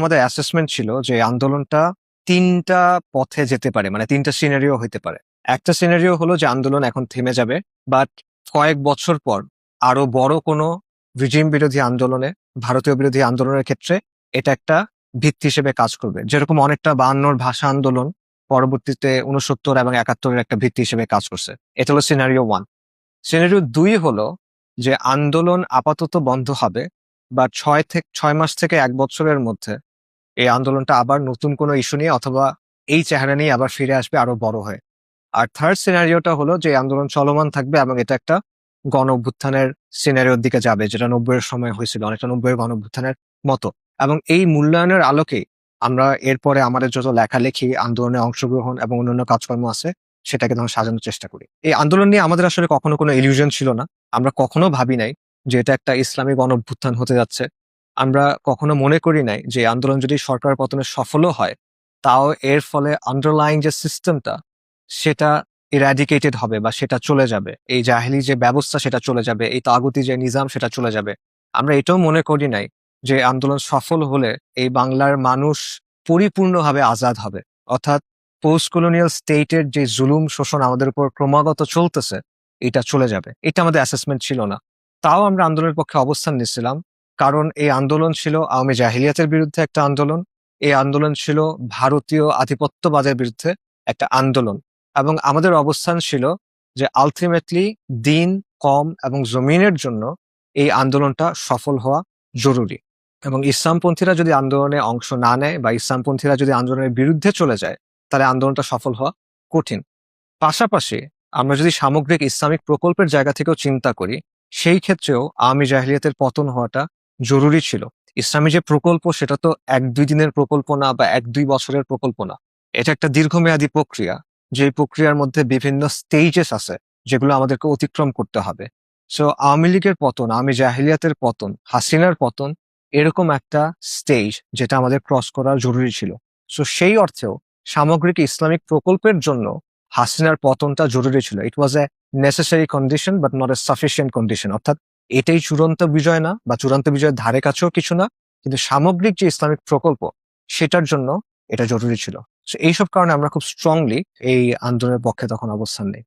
আমাদের অ্যাসেসমেন্ট ছিল যে আন্দোলনটা ৩টা পথে যেতে পারে, মানে ৩টা সিনারিও হইতে পারে। একটা সিনারিও হলো যে আন্দোলন এখন থেমে যাবে, বাট কয়েক বছর পর আরো বড় কোনো রিজিম বিরোধী আন্দোলনে, ভারতীয় বিরোধী আন্দোলনের ক্ষেত্রে এটা একটা ভিত্তি হিসেবে কাজ করবে, যেরকম অনেকটা ৫২ ভাষা আন্দোলন পরবর্তীতে ৬৯ এবং ৭১-এর একটা ভিত্তি হিসেবে কাজ করছে। এটা হলো সিনারিও 1। সিনারিও 2 হলো যে আন্দোলন আপাতত বন্ধ হবে, বা ৬ মাস থেকে ১ বছরের মধ্যে এই আন্দোলনটা আবার নতুন কোনো ইস্যু নিয়ে অথবা এই চেহারা নিয়ে আবার ফিরে আসবে আরো বড় হয়ে। আর থার্ড সিনারিওটা হলো যে আন্দোলন চলমান থাকবে এবং এটা একটা গণ অভ্যুত্থানের সিনারিওর দিকে যাবে, যেটা ৯০-এর সময় হয়েছিল, অনেকটা ৯০-এর গণ অভ্যুত্থানের মতো। এবং এই মূল্যায়নের আলোকেই আমরা এরপরে আমাদের যত লেখালেখি, আন্দোলনে অংশগ্রহণ এবং অন্যান্য কাজকর্ম আছে সেটাকে তখন সাজানোর চেষ্টা করি। এই আন্দোলন নিয়ে আমাদের আসলে কখনো কোনো ইলিউশন ছিল না। আমরা কখনো ভাবি নাই যে এটা একটা ইসলামী গণ অভ্যুত্থান হতে যাচ্ছে। আমরা কখনো মনে করি নাই যে আন্দোলন যদি সরকার পতনে সফলও হয়, তাও এর ফলে আন্ডারলাইং যে সিস্টেমটা সেটা ইরাডিকেটেড হবে বা সেটা চলে যাবে। এই জাহেলি যে ব্যবস্থা সেটা চলে যাবে, এই তাগুতি যে নিজাম সেটা চলে যাবে। আমরা এটাও মনে করি নাই যে আন্দোলন সফল হলে এই বাংলার মানুষ পরিপূর্ণভাবে আজাদ হবে। অর্থাৎ পোস্ট কলোনিয়াল স্টেটের যে জুলুম শোষণ আমাদের উপর ক্রমাগত চলতেছে, এটা চলে যাবে। এটা আমাদের অ্যাসেসমেন্ট ছিল না। তাও আমরা আন্দোলনের পক্ষে অবস্থান নিচ্ছিলাম, কারণ এই আন্দোলন ছিল আওয়ামী জাহিলিয়াতের বিরুদ্ধে একটা আন্দোলন। এই আন্দোলন ছিল ভারতীয় আধিপত্যবাদের বিরুদ্ধে একটা আন্দোলন। এবং আমাদের অবস্থান ছিল যে আলটিমেটলি দিন, কম এবং জমিনের জন্য এই আন্দোলনটা সফল হওয়া জরুরি। এবং ইসলামপন্থীরা যদি আন্দোলনে অংশ না নেয় বা ইসলামপন্থীরা যদি আন্দোলনের বিরুদ্ধে চলে যায়, তাহলে আন্দোলনটা সফল হওয়া কঠিন। পাশাপাশি আমরা যদি সামগ্রিক ইসলামিক প্রকল্পের জায়গা থেকেও চিন্তা করি, সেই ক্ষেত্রেও আওয়ামী জাহিলিয়াতের পতন হওয়াটা জরুরি ছিল। ইসলামী যে প্রকল্প সেটা তো ১-২ দিনের প্রকল্প না বা ১-২ বছরের প্রকল্প না। এটা একটা দীর্ঘমেয়াদী প্রক্রিয়া, যে প্রক্রিয়ার মধ্যে বিভিন্ন স্টেজেস আছে যেগুলো আমাদেরকে অতিক্রম করতে হবে। সো আওয়ামী লীগের পতন, আওয়ামী জাহিলিয়াতের পতন, হাসিনার পতন এরকম একটা স্টেজ যেটা আমাদের ক্রস করা জরুরি ছিল। সো সেই অর্থেও সামগ্রিক ইসলামিক প্রকল্পের জন্য হাসিনার পতনটা জরুরি ছিল। It was a necessary condition but not a sufficient condition. অর্থাৎ এটাই চূড়ান্ত বিজয় না বা চূড়ান্ত বিজয়ের ধারে কাছেও কিছু না, কিন্তু সামগ্রিক যে ইসলামিক প্রকল্প সেটার জন্য এটা জরুরি ছিল। এইসব কারণে আমরা খুব স্ট্রংলি এই আন্দোলনের পক্ষে তখন অবস্থান নেই।